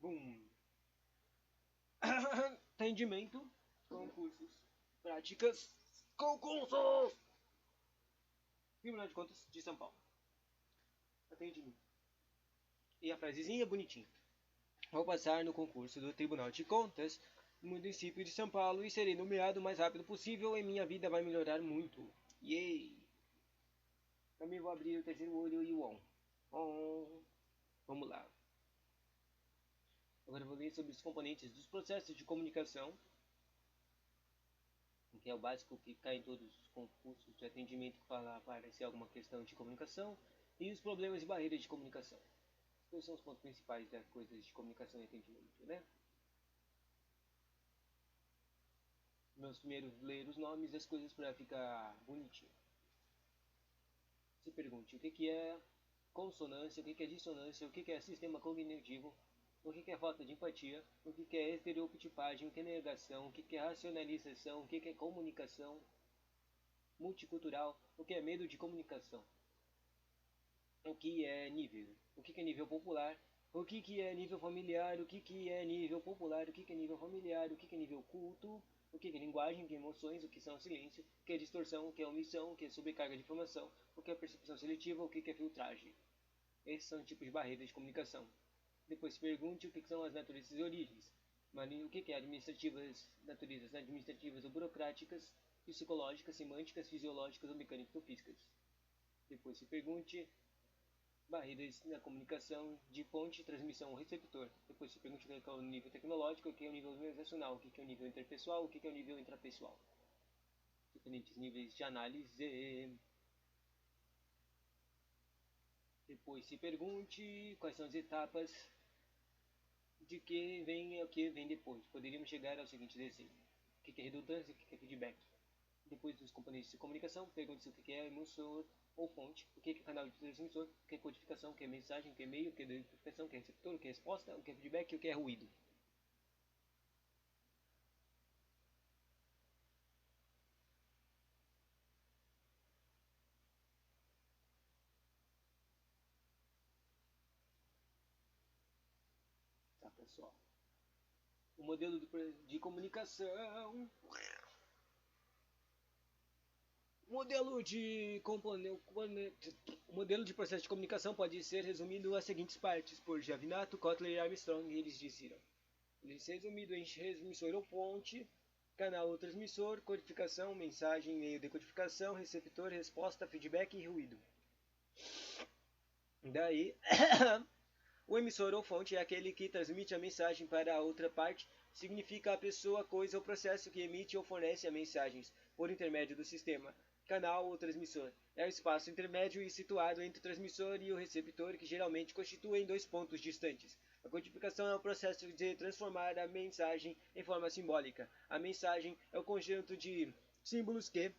Bum. Atendimento, concursos, práticas, concursos! Tribunal de Contas de São Paulo. Atendimento. E a frasezinha bonitinha. Vou passar no concurso do Tribunal de Contas no município de São Paulo e serei nomeado o mais rápido possível e minha vida vai melhorar muito. Yay! Também vou abrir o terceiro olho e o on. Vamos lá. Agora eu vou ler sobre os componentes dos processos de comunicação, que é o básico que cai em todos os concursos de atendimento que fala aparecer alguma questão de comunicação, e os problemas e barreiras de comunicação. Esses são os pontos principais das coisas de comunicação e atendimento, né? Vamos primeiro ler os nomes das coisas para ficar bonitinho. Se pergunte o que é consonância, o que é dissonância, o que é sistema cognitivo, o que é falta de empatia, o que é estereotipagem, o que é negação, o que é racionalização, o que é comunicação multicultural, o que é medo de comunicação, o que é nível, o que é nível popular, o que é nível familiar, o que é nível popular, o que é nível familiar, o que é nível culto, o que é linguagem, o que é emoções, o que são silêncio, o que é distorção, o que é omissão, o que é sobrecarga de informação, o que é percepção seletiva, o que é filtragem. Esses são tipos de barreiras de comunicação. Depois se pergunte o que são as naturezas e origens. O que é administrativas, naturezas administrativas ou burocráticas, psicológicas, semânticas, fisiológicas ou mecânico-físicas. Depois se pergunte barreiras na comunicação de fonte, transmissão ou receptor. Depois se pergunte o que é o nível tecnológico, o que é o nível organizacional, o que é o nível interpessoal, o que é o nível intrapessoal. Diferentes níveis de análise. Depois se pergunte quais são as etapas de que vem o que vem depois. Poderíamos chegar ao seguinte desenho. O que é redundância, o que é feedback. Depois dos componentes de comunicação, pergunte-se o que é emissor ou fonte, o que é canal de transmissor, o que é codificação, o que é mensagem, o que é e-mail, o que é decodificação, o que é receptor, o que é resposta, o que é feedback e o que é ruído. Tá, pessoal? O modelo de comunicação. O modelo de processo de comunicação pode ser resumido às seguintes partes por Giavinato, Kotler e Armstrong, e eles disseram. Ele é resumido em transmissor ou fonte, canal ou transmissor, codificação, mensagem, meio de codificação, receptor, resposta, feedback e ruído. Daí, o emissor ou fonte é aquele que transmite a mensagem para a outra parte, significa a pessoa, coisa ou processo que emite ou fornece as mensagens por intermédio do sistema. Canal ou transmissor é o espaço intermédio e situado entre o transmissor e o receptor, que geralmente constituem dois pontos distantes. A codificação é o processo de transformar a mensagem em forma simbólica. A mensagem é o conjunto de símbolos que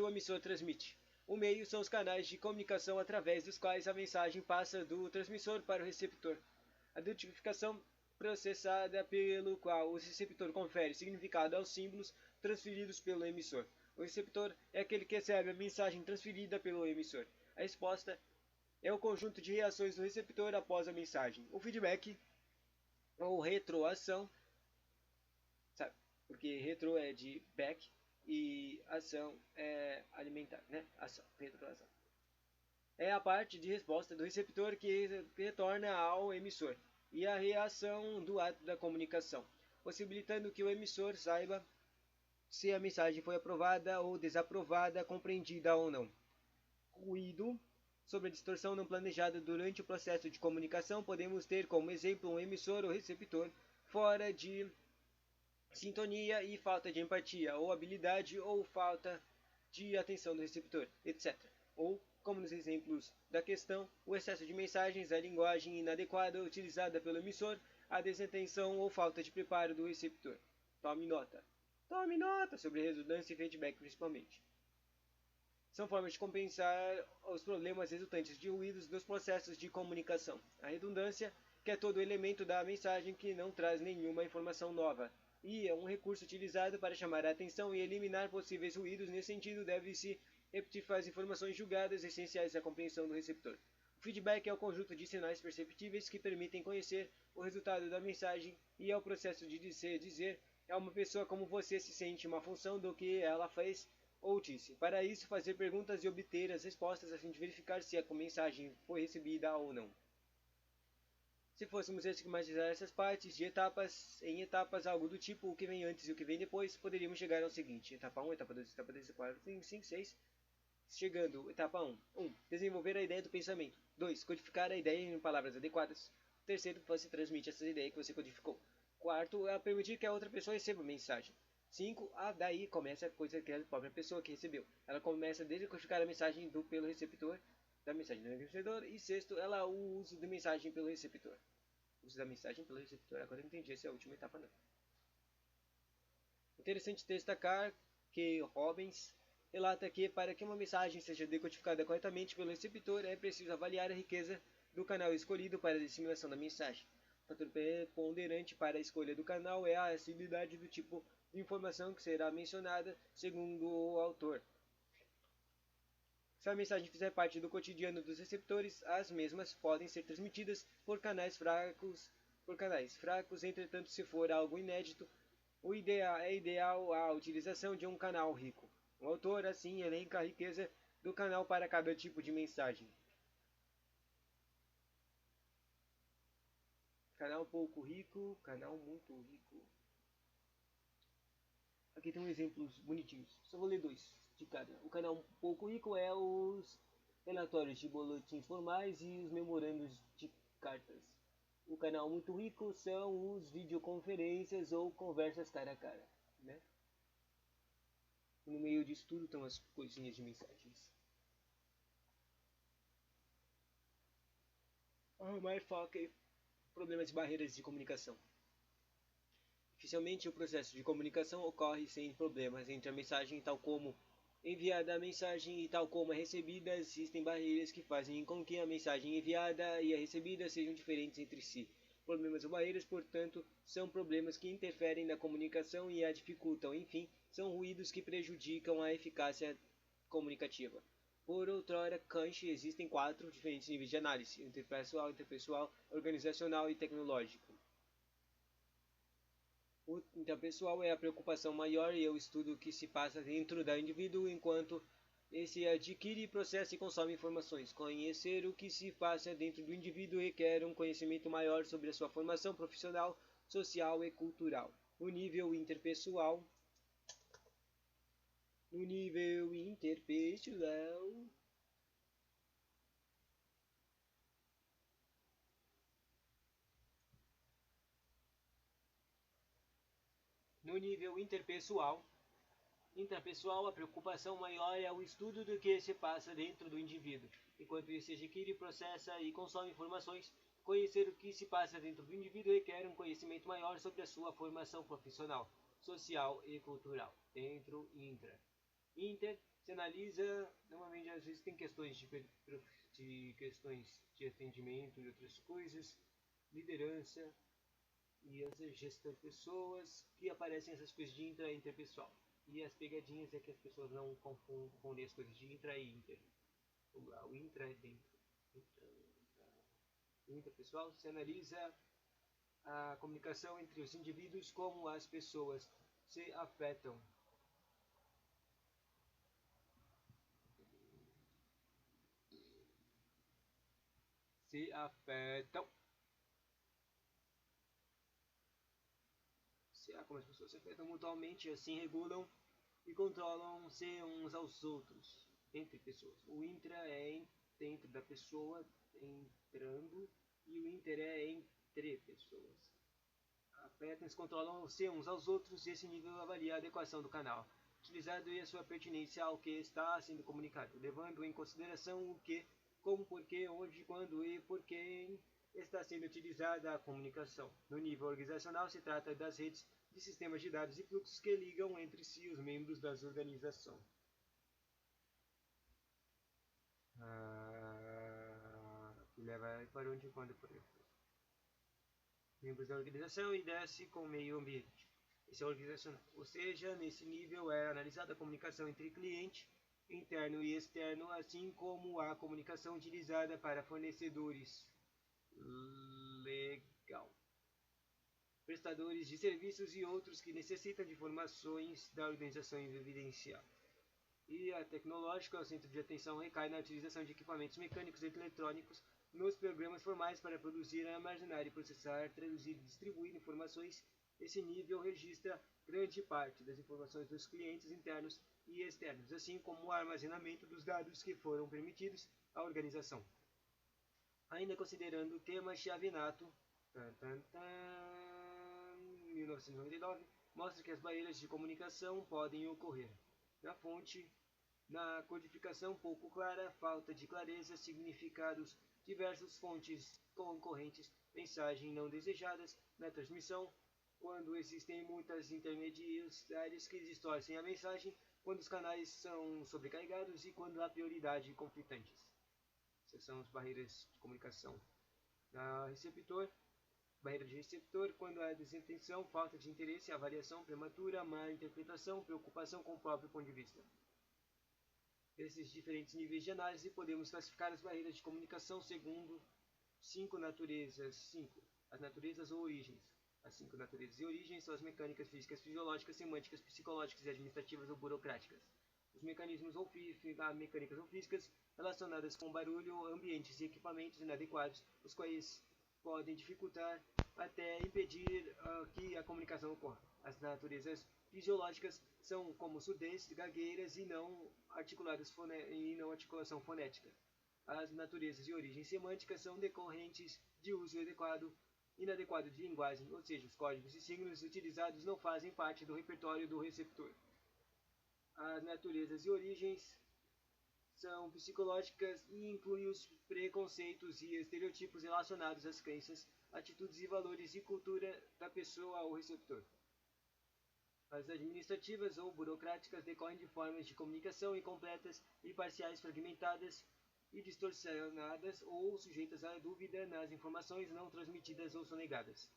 o emissor transmite. O meio são os canais de comunicação através dos quais a mensagem passa do transmissor para o receptor. A decodificação processada pelo qual o receptor confere significado aos símbolos transferidos pelo emissor. O receptor é aquele que recebe a mensagem transferida pelo emissor. A resposta é o conjunto de reações do receptor após a mensagem. O feedback ou retroação, sabe? Porque retro é de back e ação é alimentar, né? Ação, retroação. É a parte de resposta do receptor que retorna ao emissor e a reação do ato da comunicação, possibilitando que o emissor saiba se a mensagem foi aprovada ou desaprovada, compreendida ou não. Ruído. Sobre a distorção não planejada durante o processo de comunicação, podemos ter como exemplo um emissor ou receptor fora de sintonia e falta de empatia, ou habilidade ou falta de atenção do receptor, etc. Ou, como nos exemplos da questão, o excesso de mensagens, a linguagem inadequada utilizada pelo emissor, a desatenção ou falta de preparo do receptor. Tome nota. Tome nota sobre redundância e feedback principalmente. São formas de compensar os problemas resultantes de ruídos nos processos de comunicação. A redundância, que é todo elemento da mensagem que não traz nenhuma informação nova, e é um recurso utilizado para chamar a atenção e eliminar possíveis ruídos. Nesse sentido, deve-se repetir as informações julgadas essenciais à compreensão do receptor. Feedback é o conjunto de sinais perceptíveis que permitem conhecer o resultado da mensagem e é o processo de dizer é uma pessoa como você se sente uma função do que ela fez ou disse. Para isso, fazer perguntas e obter as respostas a fim de verificar se a mensagem foi recebida ou não. Se fôssemos esquematizar essas partes de em etapas, algo do tipo o que vem antes e o que vem depois, poderíamos chegar ao seguinte: etapa 1, etapa 2, etapa 3, etapa 4, 5, 6. Chegando, etapa 1. 1. Desenvolver a ideia do pensamento. 2. Codificar a ideia em palavras adequadas. Terceiro, você transmite essa ideia que você codificou. Quarto, é permitir que a outra pessoa receba a mensagem. 5. Daí começa a coisa que é a própria pessoa que recebeu. Ela começa desde codificar a mensagem pelo receptor, da mensagem do recebedor. E sexto, ela o uso da mensagem pelo receptor. Uso da mensagem pelo receptor. Agora eu entendi, essa é a última etapa não. Interessante destacar que Robbins relata que para que uma mensagem seja decodificada corretamente pelo receptor é preciso avaliar a riqueza do canal escolhido para a disseminação da mensagem. O fator preponderante para a escolha do canal é a acessibilidade do tipo de informação que será mencionada, segundo o autor. Se a mensagem fizer parte do cotidiano dos receptores, as mesmas podem ser transmitidas por canais fracos, entretanto, se for algo inédito, é ideal a utilização de um canal rico. O autor, assim, elenca a riqueza do canal para cada tipo de mensagem. Canal pouco rico, canal muito rico. Aqui tem uns exemplos bonitinhos. Só vou ler dois de cada. O canal um pouco rico é os relatórios de boletins formais e os memorandos de cartas. O canal muito rico são os videoconferências ou conversas cara a cara, né? No meio disso tudo estão as coisinhas de mensagens. Mais foca em problemas e barreiras de comunicação. Oficialmente, o processo de comunicação ocorre sem problemas entre a mensagem tal como enviada a mensagem e tal como é recebida. Existem barreiras que fazem com que a mensagem enviada e a recebida sejam diferentes entre si. Problemas ou barreiras, portanto, são problemas que interferem na comunicação e a dificultam. Enfim, são ruídos que prejudicam a eficácia comunicativa. Por outrora, Kant existem 4 diferentes níveis de análise: interpessoal, organizacional e tecnológico. O interpessoal é a preocupação maior e é o estudo que se passa dentro do indivíduo enquanto esse adquire, processa e consome informações. Conhecer o que se passa dentro do indivíduo requer um conhecimento maior sobre a sua formação profissional, social e cultural. No nível interpessoal, no nível interpessoal, a preocupação maior é o estudo do que se passa dentro do indivíduo. Enquanto esse adquire, processa e consome informações, conhecer o que se passa dentro do indivíduo requer um conhecimento maior sobre a sua formação profissional, social e cultural. Dentro e intra. Inter se analisa, normalmente às vezes tem questões de atendimento e outras coisas, liderança e as gestão de pessoas, que aparecem essas coisas de intra e interpessoal. E as pegadinhas é que as pessoas não confundem as coisas de intra e inter. O intra é dentro. O interpessoal se analisa a comunicação entre os indivíduos, como as pessoas se afetam. Como as pessoas se afetam mutuamente, assim regulam e controlam-se uns aos outros, entre pessoas. O intra é dentro da pessoa, entrando, e o inter é entre pessoas. Afetam-se, controlam-se uns aos outros, e esse nível avalia a adequação do canal utilizado e a sua pertinência ao que está sendo comunicado, levando em consideração o que, como, porquê, onde, quando e por quem está sendo utilizada a comunicação. No nível organizacional, se trata das redes de sistemas de dados e fluxos que ligam entre si os membros das organizações. Que leva para onde e quando por membros da organização e desce com o meio ambiente. Esse é organizacional. Ou seja, nesse nível é analisada a comunicação entre cliente interno e externo, assim como a comunicação utilizada para fornecedores. Legal. Prestadores de serviços e outros que necessitam de informações da organização evidenciada. E a tecnológica, o centro de atenção recai na utilização de equipamentos mecânicos e eletrônicos nos programas formais para produzir, armazenar e processar, traduzir e distribuir informações. Esse nível registra grande parte das informações dos clientes internos e externos, assim como o armazenamento dos dados que foram permitidos à organização. Ainda considerando o tema-chave nato, 1999, mostra que as barreiras de comunicação podem ocorrer. Na fonte, na codificação pouco clara, falta de clareza, significados diversos, fontes concorrentes, mensagens não desejadas, na transmissão, quando existem muitas intermediários que distorcem a mensagem, quando os canais são sobrecarregados e quando há prioridade conflitantes. Essas são as barreiras de comunicação. Na receptor, barreira de receptor, quando há desatenção, falta de interesse, avaliação prematura, má interpretação, preocupação com o próprio ponto de vista. Desses diferentes níveis de análise, podemos classificar as barreiras de comunicação segundo 5 naturezas. 5. As naturezas ou origens. As 5 naturezas e origens são as mecânicas, físicas, fisiológicas, semânticas, psicológicas e administrativas ou burocráticas. Os mecanismos ou mecânicas ou físicas relacionadas com barulho, ambientes e equipamentos inadequados, os quais podem dificultar até impedir que a comunicação ocorra. As naturezas fisiológicas são como surdez, gagueiras e não articulação fonética. As naturezas e origens semânticas são decorrentes de uso inadequado de linguagem, ou seja, os códigos e signos utilizados não fazem parte do repertório do receptor. As naturezas e origens são psicológicas e incluem os preconceitos e estereotipos relacionados às crenças, atitudes e valores e cultura da pessoa ou receptor. As administrativas ou burocráticas decorrem de formas de comunicação incompletas e parciais, fragmentadas e distorcionadas ou sujeitas à dúvida nas informações não transmitidas ou sonegadas.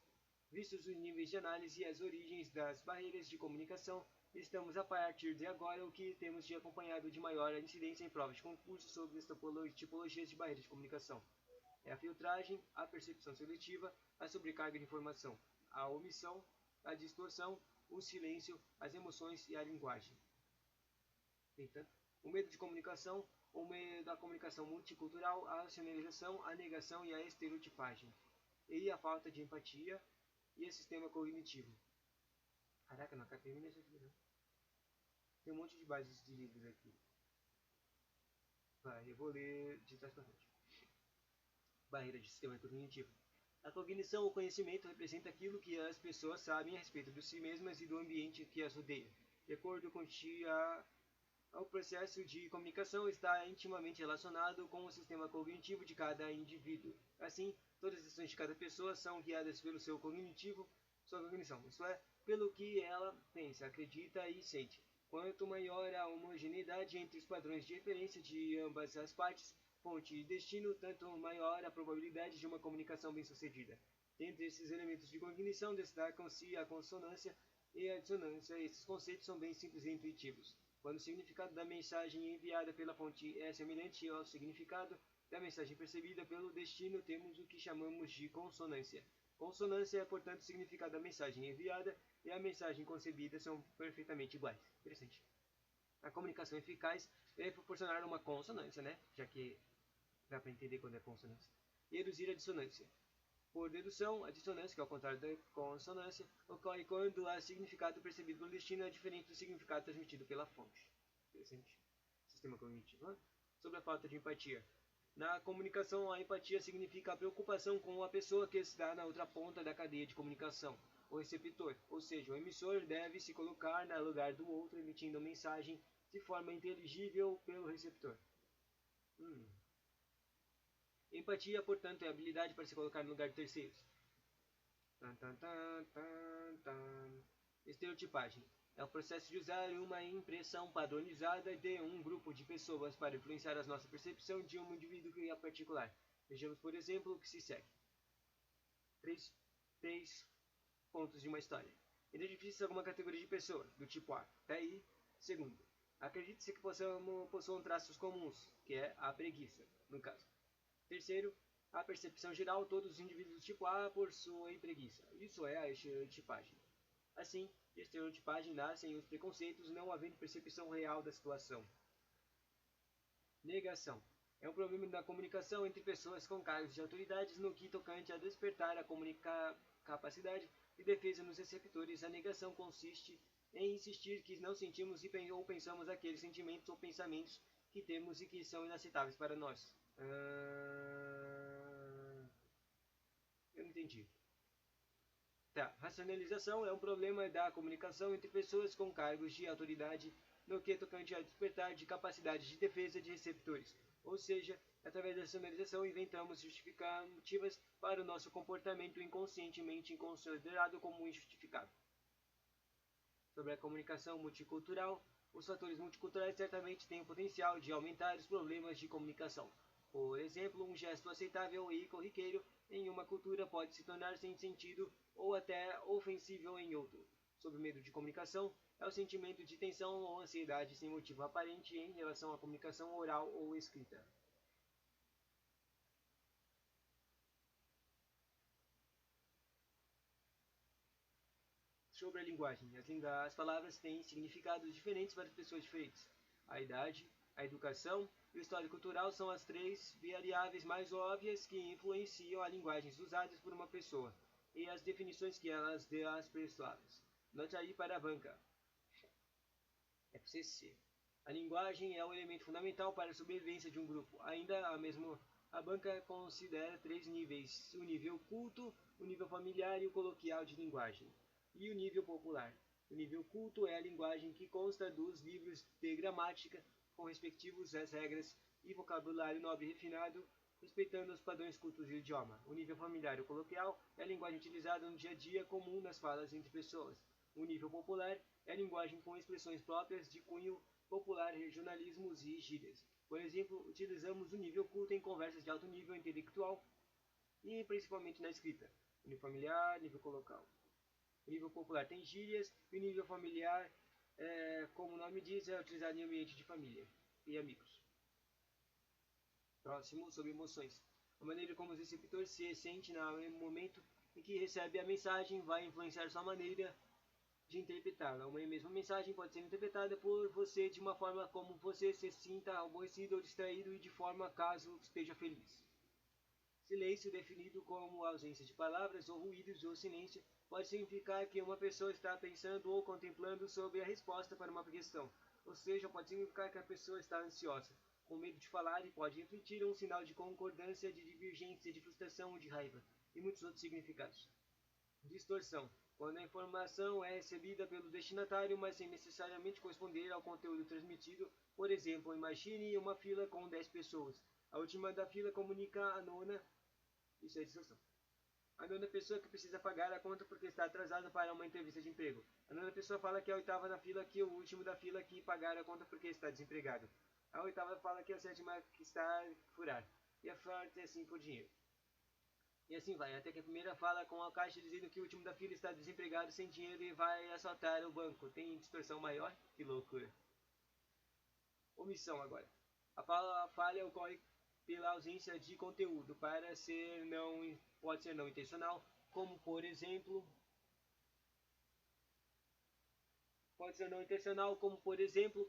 Vistos os níveis de análise e as origens das barreiras de comunicação, estamos a partir de agora o que temos de acompanhado de maior incidência em provas de concurso sobre as tipologias de barreiras de comunicação. É a filtragem, a percepção seletiva, a sobrecarga de informação, a omissão, a distorção, o silêncio, as emoções e a linguagem. Portanto, o medo de comunicação, o medo da comunicação multicultural, a racionalização, a negação e a estereotipagem. E a falta de empatia e o sistema cognitivo. Caraca, não termina isso aqui, não. Tem um monte de bases de livros aqui. Vai, eu vou ler de trás para frente. Barreira de sistema cognitivo. A cognição ou conhecimento representa aquilo que as pessoas sabem a respeito de si mesmas e do ambiente que as rodeia. De acordo com Tia, o processo de comunicação está intimamente relacionado com o sistema cognitivo de cada indivíduo. Assim, todas as ações de cada pessoa são guiadas pelo seu cognitivo, sua cognição, isso é, pelo que ela pensa, acredita e sente. Quanto maior a homogeneidade entre os padrões de referência de ambas as partes, fonte e destino, tanto maior a probabilidade de uma comunicação bem-sucedida. Dentre esses elementos de cognição, destacam-se a consonância e a dissonância. Esses conceitos são bem simples e intuitivos. Quando o significado da mensagem enviada pela fonte é semelhante ao significado da mensagem percebida pelo destino, temos o que chamamos de consonância. Consonância é, portanto, o significado da mensagem enviada e a mensagem concebida são perfeitamente iguais. Interessante. A comunicação eficaz é proporcionar uma consonância, né? Já que dá para entender quando é consonância. E reduzir a dissonância. Por dedução, a dissonância, que é o contrário da consonância, ocorre quando o significado percebido pelo destino é diferente do significado transmitido pela fonte. Interessante. Sistema cognitivo. Sobre a falta de empatia. Na comunicação, a empatia significa a preocupação com a pessoa que está na outra ponta da cadeia de comunicação, o receptor, ou seja, o emissor deve se colocar no lugar do outro, emitindo a mensagem de forma inteligível pelo receptor. Empatia, portanto, é a habilidade para se colocar no lugar de terceiros. Estereotipagem é o processo de usar uma impressão padronizada de um grupo de pessoas para influenciar a nossa percepção de um indivíduo em particular. Vejamos, por exemplo, o que se segue. 3 pontos de uma história. Identifique alguma categoria de pessoa, do tipo A. Daí, segundo, Acredite-se que possuam traços comuns, que é a preguiça, no caso. Terceiro, a percepção geral, todos os indivíduos do tipo A possuem preguiça. Isso é a estereotipagem. Assim, de estereotipagem nascem os preconceitos, não havendo percepção real da situação. Negação. É um problema da comunicação entre pessoas com cargos de autoridades no que tocante a despertar a capacidade de defesa nos receptores. A negação consiste em insistir que não sentimos ou pensamos aqueles sentimentos ou pensamentos que temos e que são inaceitáveis para nós. Eu não entendi. Tá. Racionalização é um problema da comunicação entre pessoas com cargos de autoridade no que tocante a despertar de capacidade de defesa de receptores. Ou seja, através da racionalização inventamos justificativas para o nosso comportamento inconscientemente considerado como injustificado. Sobre a comunicação multicultural, os fatores multiculturais certamente têm o potencial de aumentar os problemas de comunicação. Por exemplo, um gesto aceitável e corriqueiro em uma cultura pode se tornar sem sentido ou até ofensível em outro. Sobre o medo de comunicação, é o sentimento de tensão ou ansiedade sem motivo aparente em relação à comunicação oral ou escrita. Sobre a linguagem, as palavras têm significados diferentes para pessoas diferentes. A idade, a educação e o histórico cultural são as três variáveis mais óbvias que influenciam as linguagens usadas por uma pessoa e as definições que elas dão às palavras. Note aí para a banca. FCC. A linguagem é o elemento fundamental para a sobrevivência de um grupo. Ainda a banca considera três níveis: o nível culto, o nível familiar e o coloquial de linguagem, e o nível popular. O nível culto é a linguagem que consta dos livros de gramática, com respectivas regras e vocabulário nobre e refinado, respeitando os padrões cultos do idioma. O nível familiar ou coloquial é a linguagem utilizada no dia a dia comum nas falas entre pessoas. O nível popular é a linguagem com expressões próprias de cunho popular, regionalismos e gírias. Por exemplo, utilizamos o nível culto em conversas de alto nível intelectual e principalmente na escrita. O nível familiar, nível coloquial. O nível popular tem gírias e o nível familiar, como o nome diz, é utilizado em ambiente de família e amigos. Próximo, sobre emoções. A maneira como o receptor se sente no momento em que recebe a mensagem vai influenciar sua maneira de interpretá-la. Uma mesma mensagem pode ser interpretada por você de uma forma como você se sinta aborrecido ou distraído e de forma caso esteja feliz. Silêncio, definido como ausência de palavras ou ruídos ou silêncio, pode significar que uma pessoa está pensando ou contemplando sobre a resposta para uma questão, ou seja, pode significar que a pessoa está ansiosa, com medo de falar e pode refletir um sinal de concordância, de divergência, de frustração ou de raiva, e muitos outros significados. Distorção. Quando a informação é recebida pelo destinatário, mas sem necessariamente corresponder ao conteúdo transmitido. Por exemplo, imagine uma fila com 10 pessoas. A última da fila comunica à nona. Isso é distorção. A nona pessoa que precisa pagar a conta porque está atrasada para uma entrevista de emprego. A nona pessoa fala que é a oitava da fila que o último da fila que pagar a conta porque está desempregado. A oitava fala que é a sétima que está a furar. E a forte assim por dinheiro. E assim vai, até que a primeira fala com a caixa dizendo que o último da fila está desempregado, sem dinheiro e vai assaltar o banco. Tem distorção maior? Que loucura. Omissão agora. A falha ocorre pela ausência de conteúdo, pode ser não intencional, como por exemplo,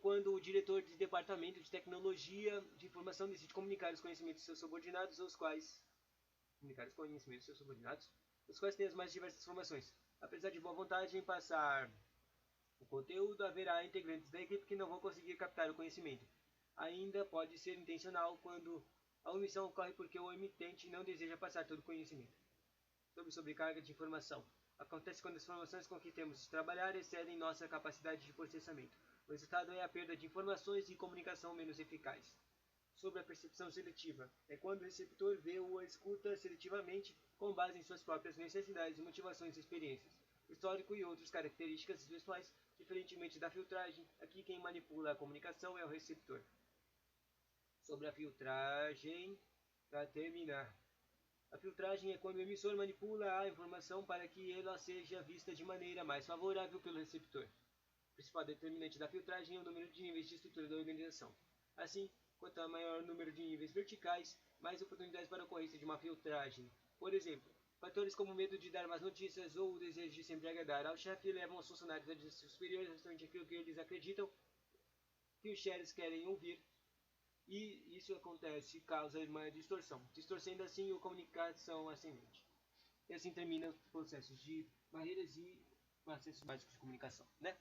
quando o diretor de departamento de tecnologia de informação decide comunicar os conhecimentos de seus subordinados, os quais têm as mais diversas informações. Apesar de boa vontade em passar o conteúdo, haverá integrantes da equipe que não vão conseguir captar o conhecimento. Ainda pode ser intencional quando a omissão ocorre porque o emitente não deseja passar todo o conhecimento. Sobre sobrecarga de informação. Acontece quando as informações com que temos de trabalhar excedem nossa capacidade de processamento. O resultado é a perda de informações e comunicação menos eficaz. Sobre a percepção seletiva. É quando o receptor vê ou escuta seletivamente com base em suas próprias necessidades, motivações e experiências, histórico e outras características pessoais, diferentemente da filtragem. Aqui quem manipula a comunicação é o receptor. Sobre a filtragem, para terminar. A filtragem é quando o emissor manipula a informação para que ela seja vista de maneira mais favorável pelo receptor. principal determinante da filtragem é o número de níveis de estrutura da organização. Assim, quanto maior o número de níveis verticais, mais oportunidades para a ocorrência de uma filtragem. Por exemplo, fatores como o medo de dar más notícias ou o desejo de sempre agradar ao chefe levam os funcionários a dizer superiores justamente aquilo que eles acreditam que os chefes querem ouvir, e isso acontece causa uma distorção, distorcendo assim a comunicação ascendente. E assim termina os processos de barreiras e processos básicos de comunicação, né?